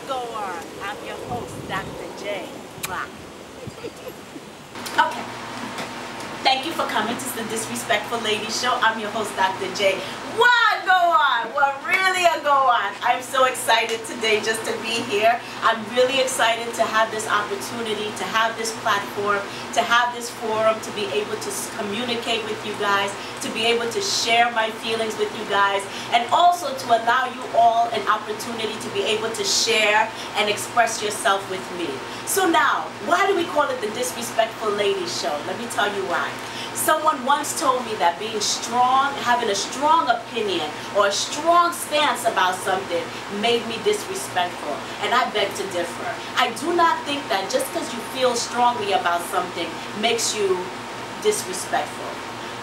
Go on. I'm your host, Dr. J. Mwah. Okay. Thank you for coming to the Disrespectful Ladies Show. I'm your host, Dr. J. What go on? What really a go on? I'm so excited today just to be here. I'm really excited to have this opportunity, to have this platform, to have this forum, to be able to communicate with you guys, to be able to share my feelings with you guys, and also to allow you all an opportunity to be able to share and express yourself with me. So now, why do we call it the Disrespectful Ladies Show? Let me tell you why. Someone once told me that being strong, having a strong opinion or a strong stance about something made me disrespectful, and I beg to differ. I do not think that just because you feel strongly about something makes you disrespectful.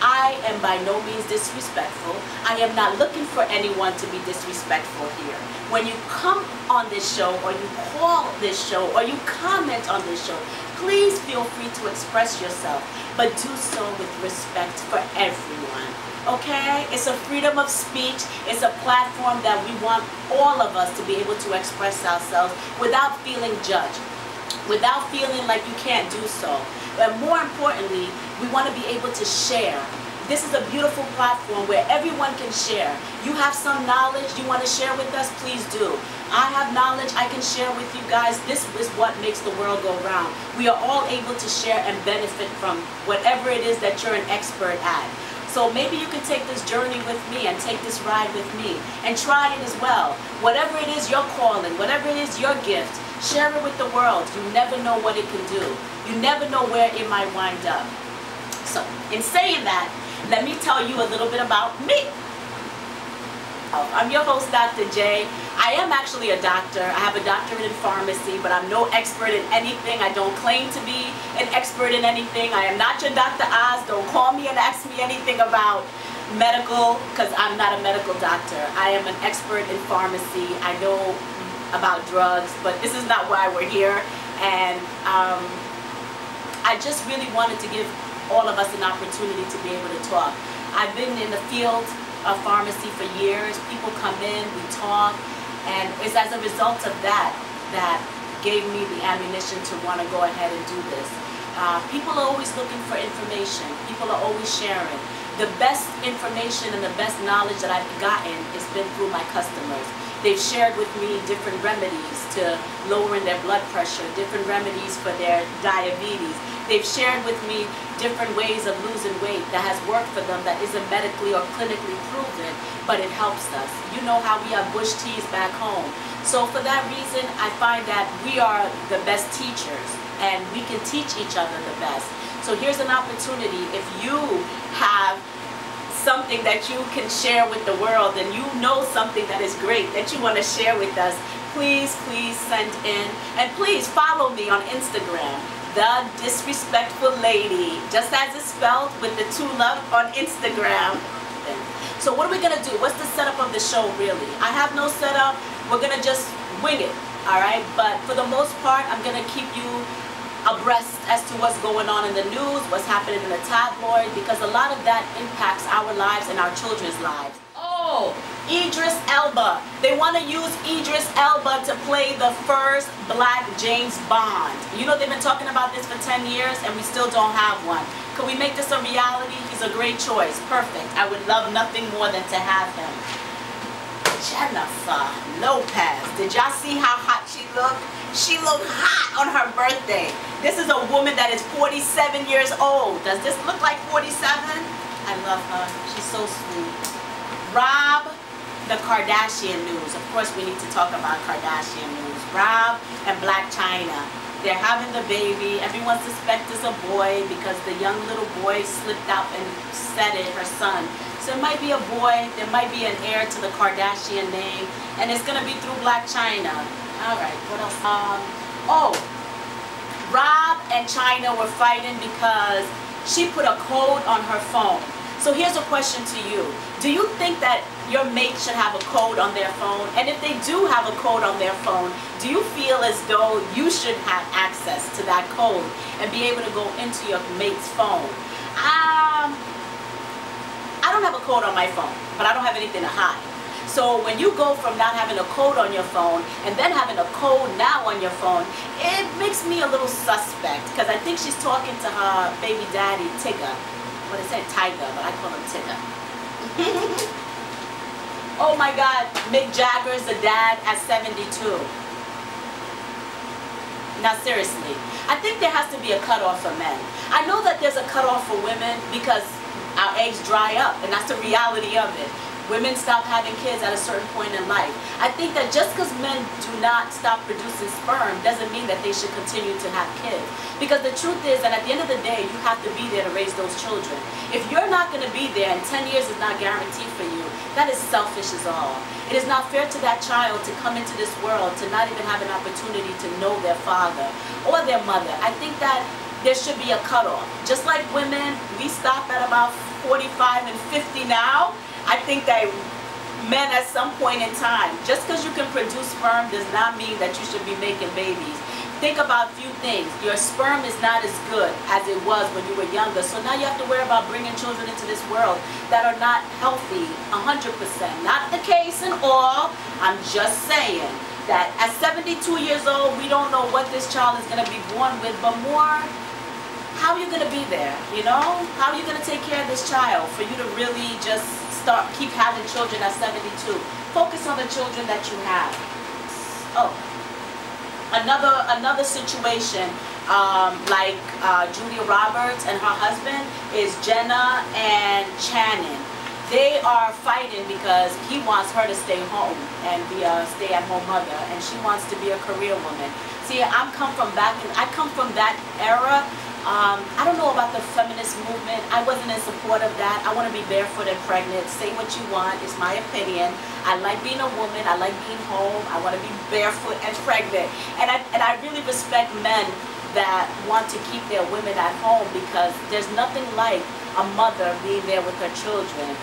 I am by no means disrespectful. I am not looking for anyone to be disrespectful here. When you come on this show, or you call this show, or you comment on this show, please feel free to express yourself, but do so with respect for everyone. Okay? It's a freedom of speech. It's a platform that we want all of us to be able to express ourselves without feeling judged, without feeling like you can't do so. But more importantly, we want to be able to share. This is a beautiful platform where everyone can share. You have some knowledge you want to share with us, please do. I have knowledge I can share with you guys. This is what makes the world go round. We are all able to share and benefit from whatever it is that you're an expert at. So maybe you can take this journey with me and take this ride with me and try it as well. Whatever it is your calling, whatever it is your gift, share it with the world. You never know what it can do. You never know where it might wind up. So in saying that, let me tell you a little bit about me. I'm your host, Dr. J. I am actually a doctor. I have a doctorate in pharmacy, but I'm no expert in anything. I don't claim to be an expert in anything. I am not your Dr. Oz. Don't call me and ask me anything about medical, because I'm not a medical doctor. I am an expert in pharmacy. I know about drugs, but this is not why we're here. And I just really wanted to give all of us an opportunity to be able to talk. I've been in the field of pharmacy for years. People come in, we talk, and it's as a result of that that gave me the ammunition to want to go ahead and do this. People are always looking for information. People are always sharing. The best information and the best knowledge that I've gotten has been through my customers. They've shared with me different remedies to lowering their blood pressure, different remedies for their diabetes. They've shared with me different ways of losing weight that has worked for them, that isn't medically or clinically proven, but it helps us. You know how we have bush teas back home. So for that reason, I find that we are the best teachers, and we can teach each other the best. So here's an opportunity. If you have something that you can share with the world, and you know something that is great that you want to share with us, please send in, and please follow me on Instagram, The Disrespectful Lady, just as it's spelled, with the 2 love on Instagram. So what are we gonna do? What's the setup of the show really? I have no setup. We're gonna just wing it, all right? But for the most part, I'm gonna keep you abreast as to what's going on in the news, what's happening in the tabloid, because a lot of that impacts our lives and our children's lives. Oh, Idris Elba. They want to use Idris Elba to play the first black James Bond. You know, they've been talking about this for 10 years and we still don't have one. Could we make this a reality? He's a great choice. Perfect. I would love nothing more than to have him. Jennifer Lopez. Did y'all see how hot she looked? She looked hot on her birthday. This is a woman that is 47 years old. Does this look like 47? I love her. She's so sweet. Rob, the Kardashian news. Of course, we need to talk about Kardashian news. Rob and Blac Chyna. They're having the baby. Everyone suspects it's a boy because the young little boy slipped out and said it, her son. So it might be a boy. There might be an heir to the Kardashian name. And it's going to be through Blac Chyna. All right, what else? Oh, Rob and Chyna were fighting because she put a code on her phone. So here's a question to you. Do you think that your mate should have a code on their phone? And if they do have a code on their phone, do you feel as though you should have access to that code and be able to go into your mate's phone? I don't have a code on my phone, but I don't have anything to hide. So when you go from not having a code on your phone and then having a code now on your phone, it makes me a little suspect, because I think she's talking to her baby daddy, Tigger. What I said, Tiger, but I call him Tigger. Oh my God, Mick Jagger's a dad at 72. Now seriously, I think there has to be a cutoff for men. I know that there's a cutoff for women because our eggs dry up, and that's the reality of it. Women stop having kids at a certain point in life. I think that just because men do not stop producing sperm doesn't mean that they should continue to have kids. Because the truth is that at the end of the day, you have to be there to raise those children. If you're not going to be there and 10 years is not guaranteed for you, that is selfish as all. It is not fair to that child to come into this world to not even have an opportunity to know their father or their mother. I think that there should be a cutoff. Just like women, we stop at about 45 and 50 now. I think that men at some point in time, just because you can produce sperm does not mean that you should be making babies. Think about a few things. Your sperm is not as good as it was when you were younger. So now you have to worry about bringing children into this world that are not healthy 100%. Not the case in all. I'm just saying that at 72 years old, we don't know what this child is going to be born with, but more, how are you going to be there, you know? How are you going to take care of this child for you to really just keep having children at 72? Focus on the children that you have. Oh, another situation like Julia Roberts and her husband is Jenna and Channing. They are fighting because he wants her to stay home and be a stay-at-home mother, and she wants to be a career woman. See, I come from that era. I don't know about the feminist movement. I wasn't in support of that. I want to be barefoot and pregnant. Say what you want. It's my opinion. I like being a woman. I like being home. I want to be barefoot and pregnant. And I really respect men that want to keep their women at home, because there's nothing like a mother being there with her children.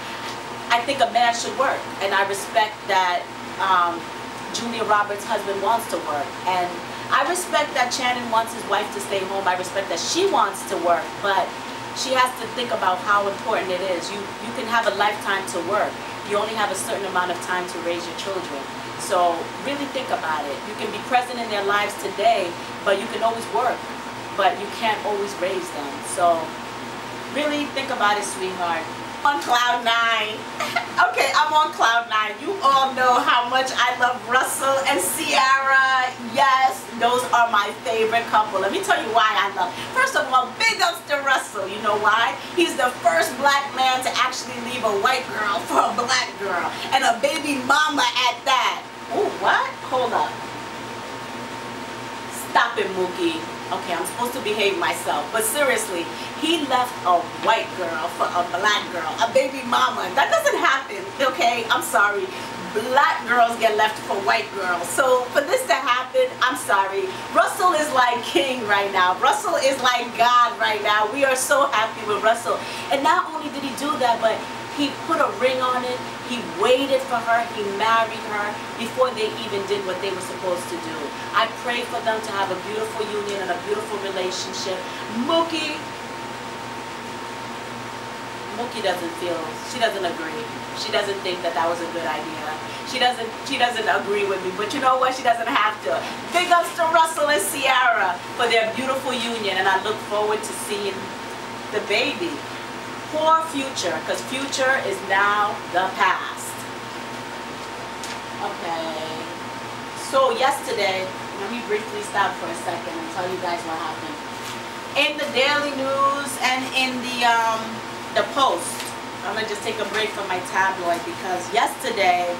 I think a man should work, and I respect that Julia Roberts' husband wants to work, and I respect that Channing wants his wife to stay home. I respect that she wants to work, but she has to think about how important it is. You can have a lifetime to work. You only have a certain amount of time to raise your children. So really think about it. You can be present in their lives today, but you can always work, but you can't always raise them. So really think about it, sweetheart. On cloud nine. Okay, I'm on cloud nine. You all know how much I love Russell and Ciara. Yes, those are my favorite couple. Let me tell you why I love. First of all, big ups to Russell. You know why? He's the first black man to actually leave a white girl for a black girl, and a baby mama at that. Oh, what? Hold up. Stop it, Mookie. Okay, I'm supposed to behave myself, but seriously, he left a white girl for a black girl, a baby mama. That doesn't happen, okay? I'm sorry. Black girls get left for white girls. So for this to happen, I'm sorry. Russell is like king right now. Russell is like God right now. We are so happy with Russell. And not only did he do that, but he put a ring on it. He waited for her. He married her before they even did what they were supposed to do. I pray for them to have a beautiful union and a beautiful relationship. Mookie doesn't feel, she doesn't agree. She doesn't think that that was a good idea. She doesn't agree with me, but you know what? She doesn't have to. Big ups to Russell and Ciara for their beautiful union, and I look forward to seeing the baby. Poor Future, because Future is now the past. Okay. So yesterday, let me briefly stop for a second and tell you guys what happened. In the Daily News and in the Post, I'm gonna just take a break from my tabloid, because yesterday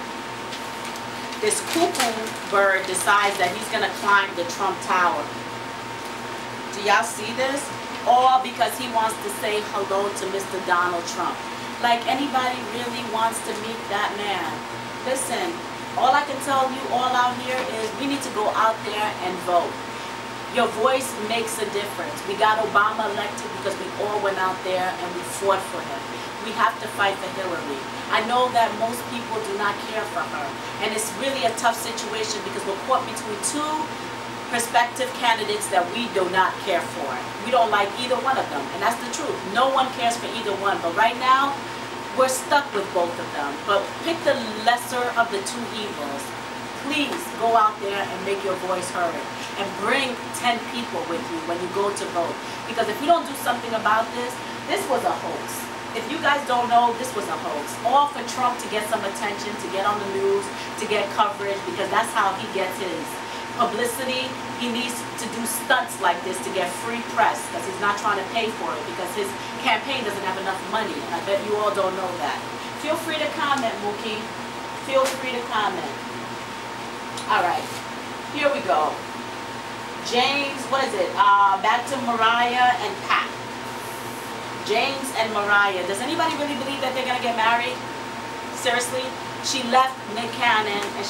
this cuckoo bird decides that he's gonna climb the Trump Tower. Do y'all see this? All because he wants to say hello to Mr. Donald Trump. Like, anybody really wants to meet that man? Listen, all I can tell you all out here is we need to go out there and vote. Your voice makes a difference. We got Obama elected because we all went out there and we fought for him. We have to fight for Hillary. I know that most people do not care for her, and it's really a tough situation because we're caught between two prospective candidates that we do not care for. We don't like either one of them, and that's the truth. No one cares for either one, but right now, we're stuck with both of them. But pick the lesser of the two evils. Please go out there and make your voice heard. And bring 10 people with you when you go to vote. Because if we don't do something about this, this was a hoax. If you guys don't know, this was a hoax. All for Trump to get some attention, to get on the news, to get coverage, because that's how he gets his publicity. He needs to do stunts like this to get free press, because he's not trying to pay for it, because his campaign doesn't have enough money. And I bet you all don't know that. Feel free to comment, Mookie. Feel free to comment. All right, here we go. James, what is it? Back to Mariah and Pat. James and Mariah. Does anybody really believe that they're going to get married? Seriously? She left Nick Cannon and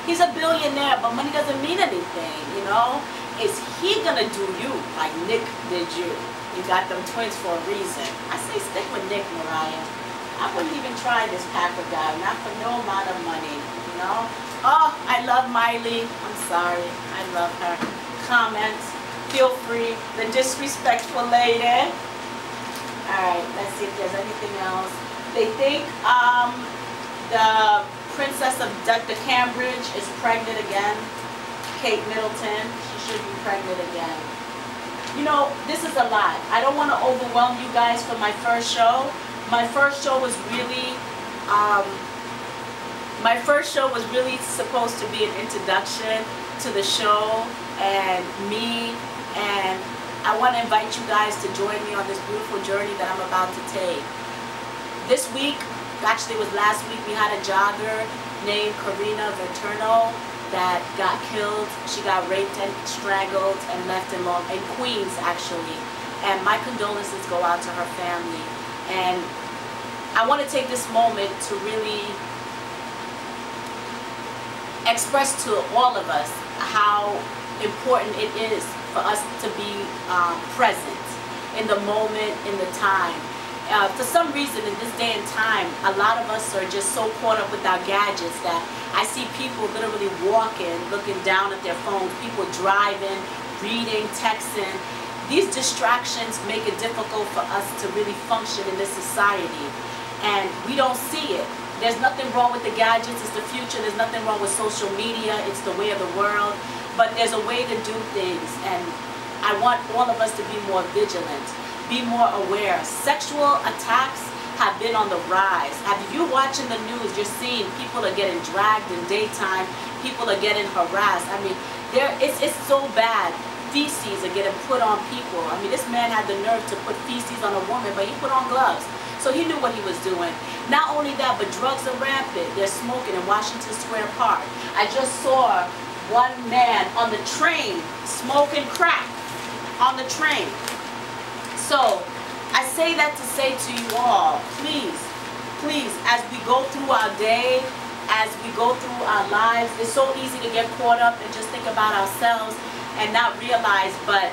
he's a billionaire, but money doesn't mean anything, you know? Is he going to do you like Nick did you? You got them twins for a reason. I say stick with Nick, Mariah. I wouldn't even try this Packer guy, not for no amount of money, you know? Oh, I love Miley. I'm sorry. I love her. Comments, feel free. The disrespectful lady. Alright, let's see if there's anything else. They think the princess of the Cambridge is pregnant again. Kate Middleton. She should be pregnant again. You know, this is a lot. I don't want to overwhelm you guys for my first show. My first show was really supposed to be an introduction to the show and me, and I want to invite you guys to join me on this beautiful journey that I'm about to take. This week, actually it was last week, we had a jogger named Karina Verterno that got killed. She got raped and strangled and left in Queens, actually. And my condolences go out to her family. And I want to take this moment to really express to all of us how important it is for us to be present in the moment, in the time. For some reason, in this day and time, a lot of us are just so caught up with our gadgets that I see people literally walking, looking down at their phones, people driving, reading, texting. These distractions make it difficult for us to really function in this society, and we don't see it. There's nothing wrong with the gadgets, it's the future. There's nothing wrong with social media, it's the way of the world. But there's a way to do things, and I want all of us to be more vigilant, be more aware. Sexual attacks have been on the rise. If you're watching the news, you're seeing people are getting dragged in daytime, people are getting harassed. I mean, it's so bad. Feces are getting put on people. I mean, this man had the nerve to put feces on a woman, but he put on gloves. So he knew what he was doing. Not only that, but drugs are rampant. They're smoking in Washington Square Park. I just saw one man on the train smoking crack on the train. So I say that to say to you all, please, please, as we go through our day, as we go through our lives, it's so easy to get caught up and just think about ourselves and not realize, but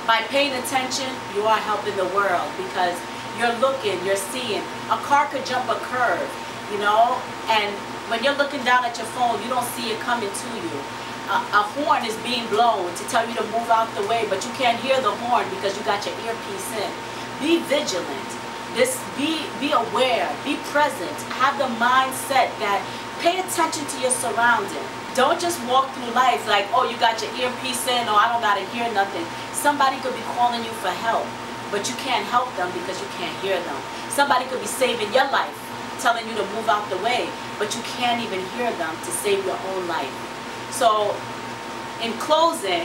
by paying attention, you are helping the world, because you're looking, you're seeing. A car could jump a curve, you know, and when you're looking down at your phone, you don't see it coming to you. A horn is being blown to tell you to move out the way, but you can't hear the horn because you got your earpiece in. Be vigilant. Be aware. Be present. Have the mindset that pay attention to your surroundings. Don't just walk through life like, oh, you got your earpiece in, or I don't got to hear nothing. Somebody could be calling you for help, but you can't help them because you can't hear them. Somebody could be saving your life, telling you to move out the way, but you can't even hear them to save your own life. So, in closing,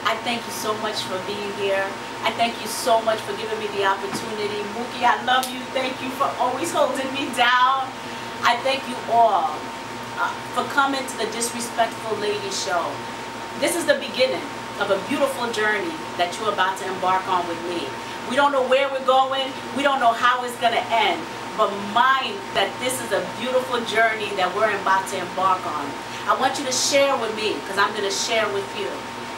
I thank you so much for being here. I thank you so much for giving me the opportunity. Mookie, I love you. Thank you for always holding me down. I thank you all for coming to the Disrespectful Lady Show. This is the beginning of a beautiful journey that you're about to embark on with me. We don't know where we're going. We don't know how it's going to end. But mind that this is a beautiful journey that we're about to embark on. I want you to share with me, because I'm going to share with you.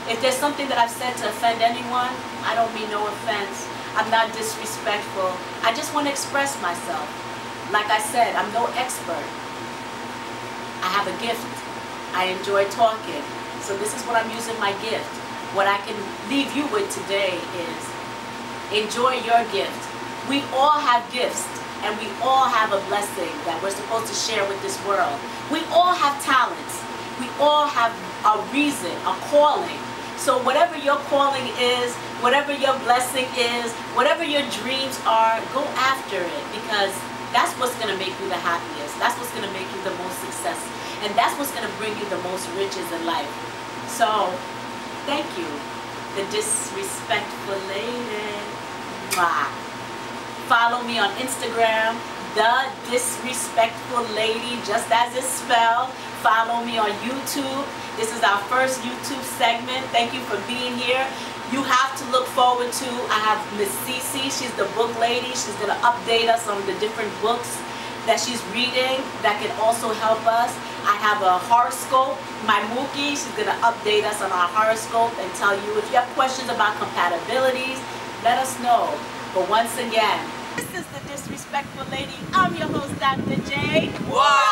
If there's something that I've said to offend anyone, I don't mean no offense. I'm not disrespectful. I just want to express myself. Like I said, I'm no expert. I have a gift. I enjoy talking. So this is what I'm using my gift. What I can leave you with today is enjoy your gift. We all have gifts, and we all have a blessing that we're supposed to share with this world. We all have talents. We all have a reason, a calling. So whatever your calling is, whatever your blessing is, whatever your dreams are, go after it, because that's what's going to make you the happiest. That's what's going to make you the most success. And that's what's going to bring you the most riches in life. So, thank you, the Disrespectful Lady. Mwah. Follow me on Instagram, The Disrespectful Lady, just as it's spelled. Follow me on YouTube. This is our first YouTube segment. Thank you for being here. You have to look forward to, I have Miss Cece, she's the book lady. She's going to update us on the different books that she's reading that can also help us. I have a horoscope, my Mookie, she's going to update us on our horoscope and tell you if you have questions about compatibilities, let us know. But once again, this is the Disrespectful Lady. I'm your host, Dr. J. Wow.